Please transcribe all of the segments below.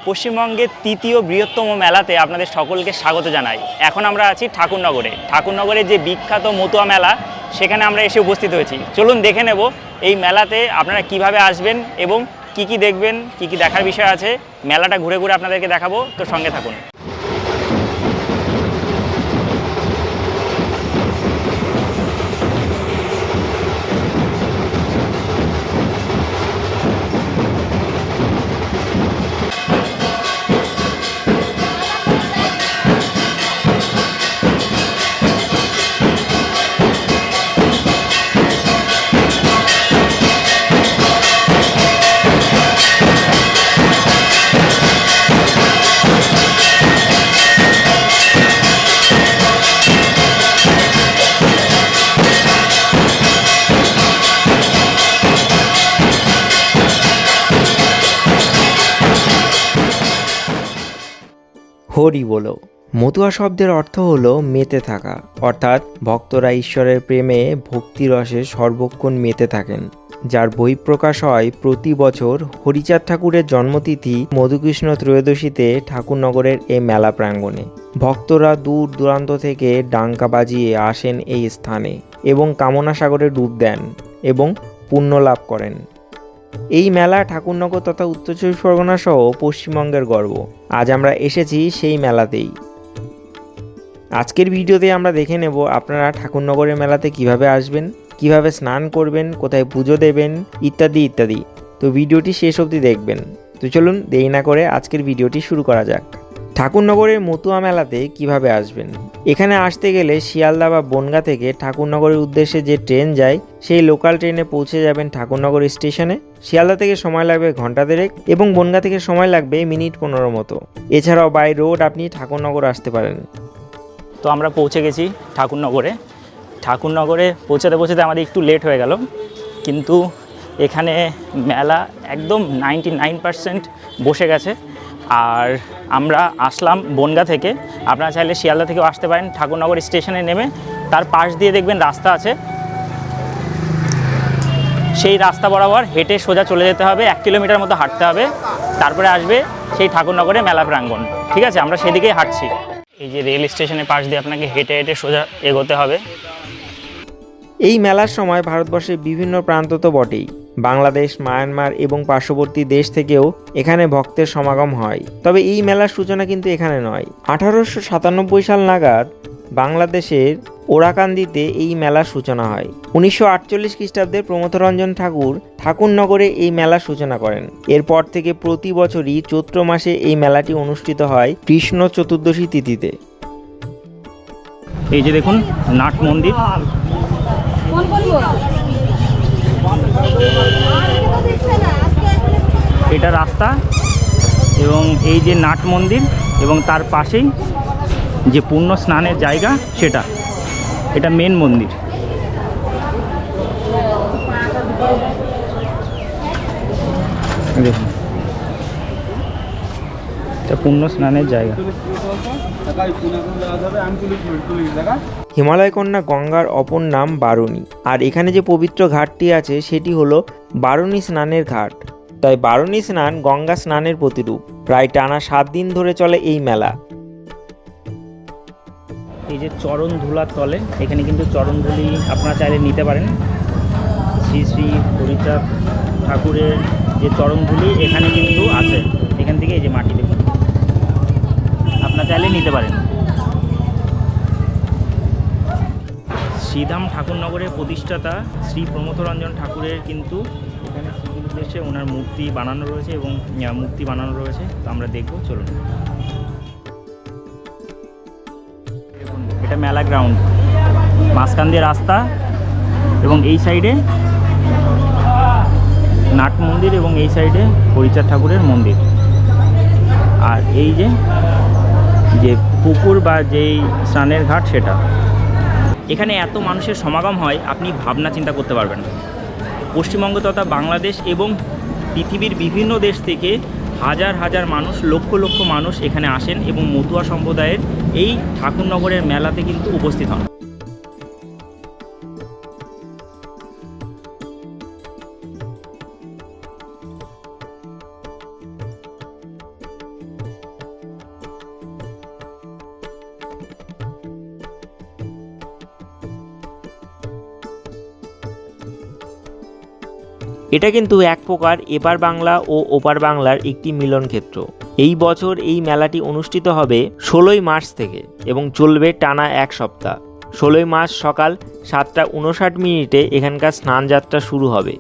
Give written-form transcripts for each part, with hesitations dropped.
পশ্চিমবঙ্গের তৃতীয় বৃহত্তম মেলাতে আপনাদের সকলকে স্বাগত জানাই। এখন আমরা আছি ঠাকুরনগরে। ঠাকুরনগরে যে বিখ্যাত মতুয়া মেলা, সেখানে আমরা এসে উপস্থিত হয়েছি। চলুন দেখে নেব এই মেলাতে আপনারা কিভাবে আসবেন এবং কি দেখবেন, কি দেখার বিষয় আছে। মেলাটা ঘুরে ঘুরে আপনাদেরকে দেখাবো, তো সঙ্গে থাকুন। হরি বলো। মতুয়া শব্দের অর্থ হলো মেতে থাকা, অর্থাৎ ভক্তরা ঈশ্বরের প্রেমে ভক্তিরসে সর্বক্ষণ মেতে থাকেন, যার বহিঃপ্রকাশ হয় প্রতি বছর হরিচাঁদ ঠাকুরের জন্মতিথি মধুকৃষ্ণ ত্রয়োদশীতে ঠাকুরনগরের এই মেলা প্রাঙ্গণে। ভক্তরা দূর দূরান্ত থেকে ডাঙ্কা বাজিয়ে আসেন এই স্থানে এবং কামনা সাগরে ডুব দেন এবং পুণ্য লাভ করেন। এই মেলা ঠাকুরনগর তথা উত্তর চব্বিশ পরগনা সহ পশ্চিমবঙ্গের গর্ব। আজ আমরা এসেছি সেই মেলাতেই। আজকের ভিডিওতে আমরা দেখে নেব আপনারা ঠাকুরনগরের মেলাতে কিভাবে আসবেন, কিভাবে স্নান করবেন, কোথায় পুজো দেবেন, ইত্যাদি ইত্যাদি। তো ভিডিওটি শেষ অবধি দেখবেন। তো চলুন দেরি না করে আজকের ভিডিওটি শুরু করা যাক। ঠাকুরনগরের মতুয়া মেলাতে কিভাবে আসবেন। এখানে আসতে গেলে শিয়ালদা বা বনগাঁ থেকে ঠাকুরনগরের উদ্দেশ্যে যে ট্রেন যায়, সেই লোকাল ট্রেনে পৌঁছে যাবেন ঠাকুরনগর স্টেশনে। শিয়ালদা থেকে সময় লাগবে ঘন্টা দেড়েক এবং বনগাঁ থেকে সময় লাগবে মিনিট 15 মতো। এছাড়াও বাই রোড আপনি ঠাকুরনগর আসতে পারেন। তো আমরা পৌঁছে গেছি ঠাকুরনগরে। ঠাকুরনগরে পৌঁছাতে আমাদের একটু লেট হয়ে গেল, কিন্তু এখানে মেলা একদম 99% বসে গেছে। আর আমরা আসলাম বনগাঁ থেকে। আপনারা চাইলে শিয়ালদা থেকেও আসতে পারেন। ঠাকুরনগর স্টেশনে নেমে তার পাশ দিয়ে দেখবেন রাস্তা আছে, সেই রাস্তা বরাবর হেঁটে সোজা চলে যেতে হবে। 1 কিলোমিটার মতো হাঁটতে হবে, তারপরে আসবে সেই ঠাকুরনগরের মেলা প্রাঙ্গণ। ঠিক আছে, আমরা সেদিকেই হাঁটছি। এই যে রেল স্টেশনের পাশ দিয়ে আপনাকে হেঁটে হেঁটে সোজা এগোতে হবে। এই মেলার সময় ভারতবর্ষের বিভিন্ন প্রান্ত তো বটেই, বাংলাদেশ, মায়ানমার এবং পার্শ্ববর্তী দেশ থেকেও এখানে ভক্তের সমাগম হয়। তবে এই মেলার সূচনা কিন্তু এখানে নয়। 1897 সাল নাগাদ বাংলাদেশের ওরাকান্দিতে এই মেলার সূচনা হয়। 1948 খ্রিস্টাব্দে প্রমথরঞ্জন ঠাকুর ঠাকুরনগরে এই মেলার সূচনা করেন। এরপর থেকে প্রতি বছরই চৈত্র মাসে এই মেলাটি অনুষ্ঠিত হয় কৃষ্ণ চতুর্দশী তিথিতে। এই যে দেখুন নাট মন্দির, এটা রাস্তা এবং এই যে নাট মন্দির এবং তার পাশেই যে পুণ্য স্নানের জায়গা, এটা মেন মন্দির। দেখুন এটা পুণ্য স্নানের জায়গা। হিমালয় কন্যা গঙ্গার অপর নাম বারুণী, আর এখানে যে পবিত্র ঘাটটি আছে সেটি হলো বারুণী স্নানের ঘাট। তাই বারুণী স্নান গঙ্গা স্নানের প্রতিরূপ। প্রায় টানা 7 দিন ধরে চলে এই মেলা। এই যে চরণ ধুলার তলে, এখানে কিন্তু চরণ ধুলি আপনারা চাইলে নিতে পারেন। শ্রী শ্রী হরিচাঁদ ঠাকুরের যে চরণ ধুলি এখানে কিন্তু আছে। এখান থেকে এই যে মাটি দেখুন, আপনারা চাইলে নিতে পারেন। শ্রীধাম ঠাকুরনগরের প্রতিষ্ঠাতা শ্রী প্রমথরঞ্জন ঠাকুরের কিন্তু এখানে স্মৃতির উদ্দেশ্যে ওনার মূর্তি বানানো রয়েছে এবং তো আমরা দেখব, চলুন। এটা মেলা গ্রাউন্ড, মাঝখান দিয়ে রাস্তা এবং এই সাইডে নাট মন্দির এবং এই সাইডে হরিচাঁদ ঠাকুরের মন্দির। আর এই যে পুকুর বা যেই স্নানের ঘাট, সেটা। এখানে এত মানুষের সমাগম হয় আপনি ভাবনা চিন্তা করতে পারবেন। পশ্চিমবঙ্গ তথা বাংলাদেশ এবং পৃথিবীর বিভিন্ন দেশ থেকে হাজার হাজার মানুষ, লক্ষ লক্ষ মানুষ এখানে আসেন এবং মতুয়া সম্প্রদায়ের এই ঠাকুরনগরের মেলাতে কিন্তু উপস্থিত হন। এটা কিন্তু এক প্রকার এপার বাংলা ও ওপার বাংলার একটি মিলন ক্ষেত্র। এই বছর এই মেলাটি অনুষ্ঠিত হবে 16ই মার্চ থেকে এবং চলবে টানা এক সপ্তাহ। 16ই মার্চ সকাল 7:59 এখানকার স্নানযাত্রা শুরু হবে।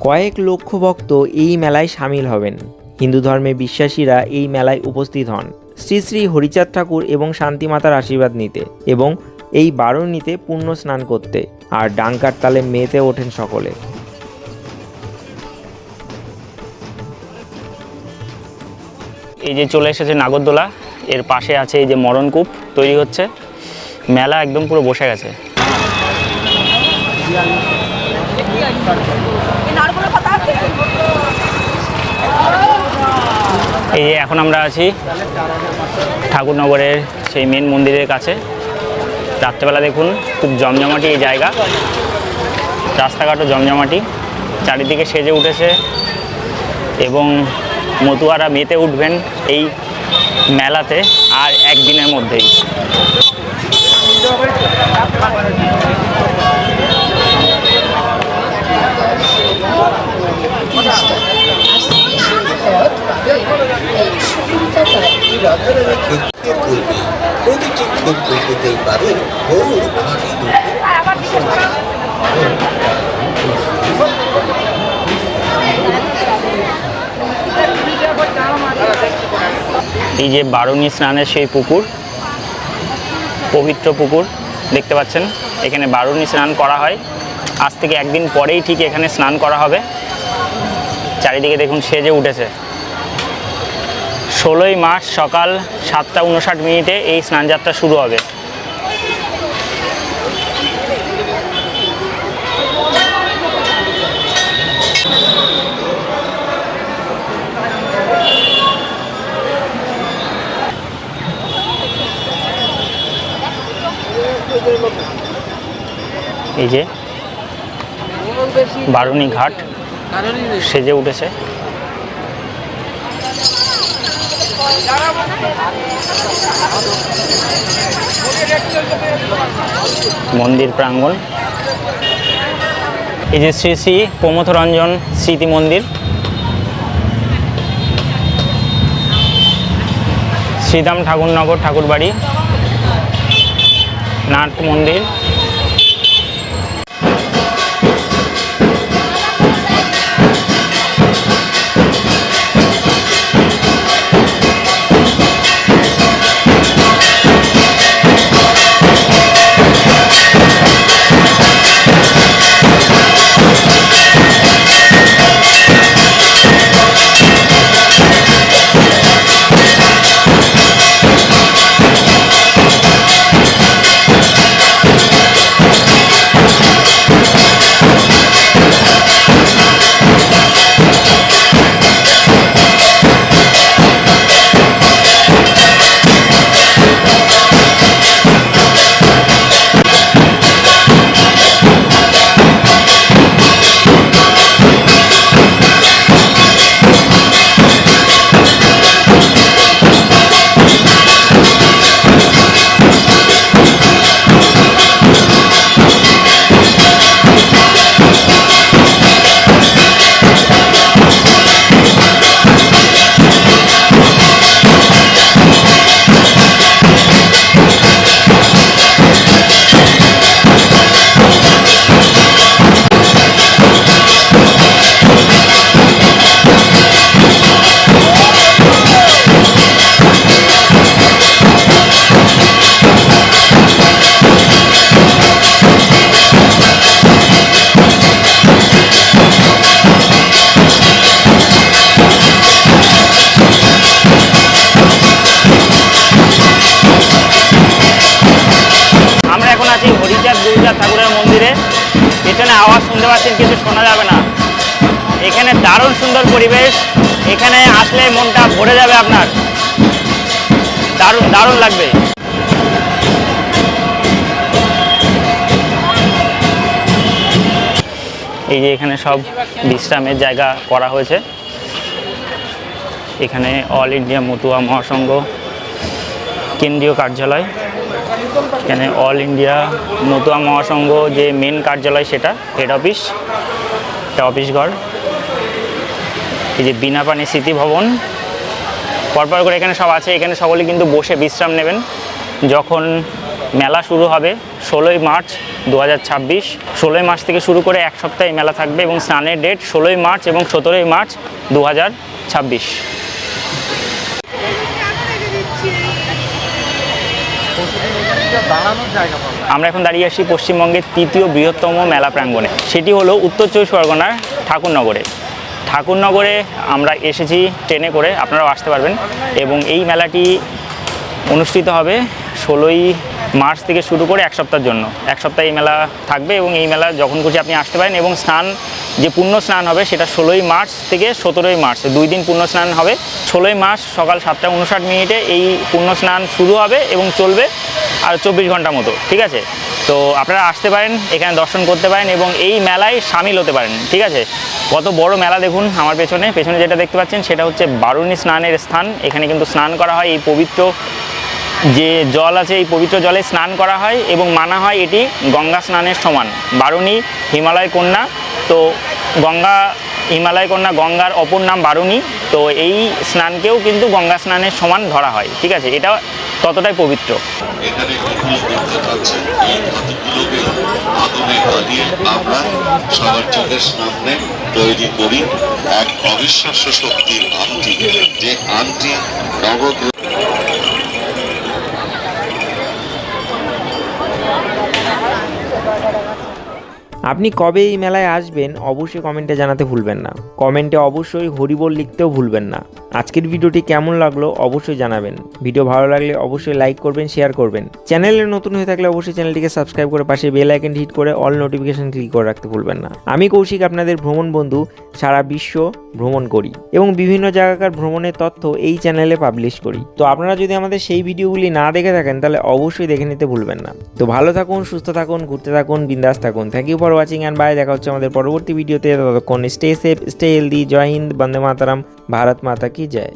কয়েক লক্ষ ভক্ত এই মেলায় সামিল হবেন। হিন্দু ধর্মে বিশ্বাসীরা এই মেলায় উপস্থিত হন শ্রী শ্রী হরিচাঁদ ঠাকুর এবং শান্তিমাতার আশীর্বাদ নিতে এবং এই বারুণীতে পুণ্য স্নান করতে, আর ডাঙ্কার তালে মেতে ওঠেন সকলে। এই যে চলে এসেছে নাগরদোলা, এর পাশে আছে এই যে মরণকূপ তৈরি হচ্ছে। মেলা একদম পুরো বসে গেছে। এই যে এখন আমরা আছি ঠাকুরনগরের সেই মেন মন্দিরের কাছে। রাত্রেবেলা দেখুন খুব জমজমাটি এই জায়গা, রাস্তাঘাটও জমজমাটি, চারিদিকে সেজে উঠেছে এবং মতুয়ারা মেতে উঠবেন এই মেলাতে আর একদিনের মধ্যেই। প্রতিটি ক্ষেত্রে পেতেই পাবেন এই যে বারুণী স্নানের সেই পুকুর, পবিত্র পুকুর দেখতে পাচ্ছেন, এখানে বারুণী স্নান করা হয়। আজ থেকে একদিন পরেই ঠিক এখানে স্নান করা হবে। চারিদিকে দেখুন সেজে উঠেছে। 16ই মার্চ সকাল 7:59 এই স্নানযাত্রা শুরু হবে। এই যে বারুণী ঘাট সেজে উঠেছে। মন্দির প্রাঙ্গণ, এই যে শ্রী শ্রী প্রমথরঞ্জন স্মৃতি মন্দির, শ্রীধাম ঠাকুরনগর ঠাকুরবাড়ি, নাট মন্দির, ঠাকুরের মন্দিরে। এখানে আওয়াজ শুনতে পাচ্ছেন কিন্তু শোনা যাবে না। এখানে দারুণ সুন্দর পরিবেশ, এখানে আসলে মনটা ভরে যাবে আপনার, দারুণ দারুণ লাগবে। এই যে এখানে সব বিশ্রামের জায়গা করা হয়েছে। এখানে অল ইন্ডিয়া মতুয়া মহাসংঘ কেন্দ্রীয় কার্যালয়, এখানে অল ইন্ডিয়া মতুয়া মহাসংঘ যে মেন কার্যালয় সেটা হেড অফিস, এটা অফিস ঘর। এই যে বিনাপানি স্মৃতি ভবন, পরপর করে এখানে সব আছে। এখানে সকলে কিন্তু বসে বিশ্রাম নেবেন যখন মেলা শুরু হবে 16ই মার্চ 2026। 16ই মার্চ থেকে শুরু করে এক সপ্তাহ এই মেলা থাকবে এবং স্নানের ডেট 16ই মার্চ এবং 17ই মার্চ 2026। আমরা এখন দাঁড়িয়ে আসি পশ্চিমবঙ্গের তৃতীয় বৃহত্তম মেলা প্রাঙ্গণে, সেটি হলো উত্তর চব্বিশ পরগনার ঠাকুরনগরে। ঠাকুরনগরে আমরা এসেছি ট্রেনে করে, আপনারাও আসতে পারবেন। এবং এই মেলাটি অনুষ্ঠিত হবে 16ই মার্চ থেকে শুরু করে এক সপ্তাহের জন্য। এক সপ্তাহ এই মেলা থাকবে এবং এই মেলা যখন খুশি আপনি আসতে পারেন। এবং স্নান, যে পুণ্য স্নান হবে সেটা 16ই মার্চ থেকে 17ই মার্চ, 2 দিন পুণ্য স্নান হবে। 16ই মার্চ সকাল 7:59 এই পুণ্য স্নান শুরু হবে এবং চলবে আর 24 ঘন্টা মতো, ঠিক আছে? তো আপনারা আসতে পারেন, এখানে দর্শন করতে পারেন এবং এই মেলায় সামিল হতে পারেন, ঠিক আছে? কত বড় মেলা দেখুন আমার পেছনে যেটা দেখতে পাচ্ছেন সেটা হচ্ছে বারুণী স্নানের স্থান। এখানে কিন্তু স্নান করা হয়, এই পবিত্র যে জল আছে এই পবিত্র জলে স্নান করা হয় এবং মানা হয় এটি গঙ্গা স্নানের সমান। বারুণী হিমালয় কন্যা, তো হিমালয় কন্যা গঙ্গার অপর নাম বারুণী, তো এই স্নানকেও কিন্তু গঙ্গা স্নানের সমান ধরা হয়, ঠিক আছে? এটা ততটাই পবিত্র। এখানে দেখতে পাচ্ছেন এই ধাতুগুলোকে আগুনে জ্বালিয়ে আমরা সবার চোখের সামনে তৈরি করি এক অবিশ্বাস্য শক্তির আংটি, যে আংটি নবগ্রহ। আপনি কবে এই মেলায় আসবেন অবশ্যই কমেন্টে জানাতে ভুলবেন না। কমেন্টে অবশ্যই হরিবোল লিখতেও ভুলবেন না। আজকের ভিডিওটি কেমন লাগলো অবশ্যই জানাবেন। ভিডিও ভালো লাগলে অবশ্যই লাইক করবেন, শেয়ার করবেন। চ্যানেলে নতুন হয়ে থাকলে অবশ্যই চ্যানেলটিকে সাবস্ক্রাইব করে পাশে বেল আইকন হিট করে অল নোটিফিকেশন ক্লিক করে রাখতে ভুলবেন না। আমি কৌশিক, আপনাদের ভ্রমণ বন্ধু, সারা বিশ্ব ভ্রমণ করি এবং বিভিন্ন জায়গাকার ভ্রমণের তথ্য এই চ্যানেলে পাবলিশ করি। তো আপনারা যদি আমাদের সেই ভিডিওগুলি না দেখে থাকেন তাহলে অবশ্যই দেখে নিতে ভুলবেন না। তো ভালো থাকুন, সুস্থ থাকুন, ঘুরতে থাকুন, বিন্দাস থাকুন। Thank you for watching and bye. দেখা হচ্ছে আমাদের পরবর্তী ভিডিওতে। ততক্ষণ স্টে সেফ, স্টে হেলদি। জয় হিন্দ, বন্দে মাতারাম, ভারত মাতা কি জয়।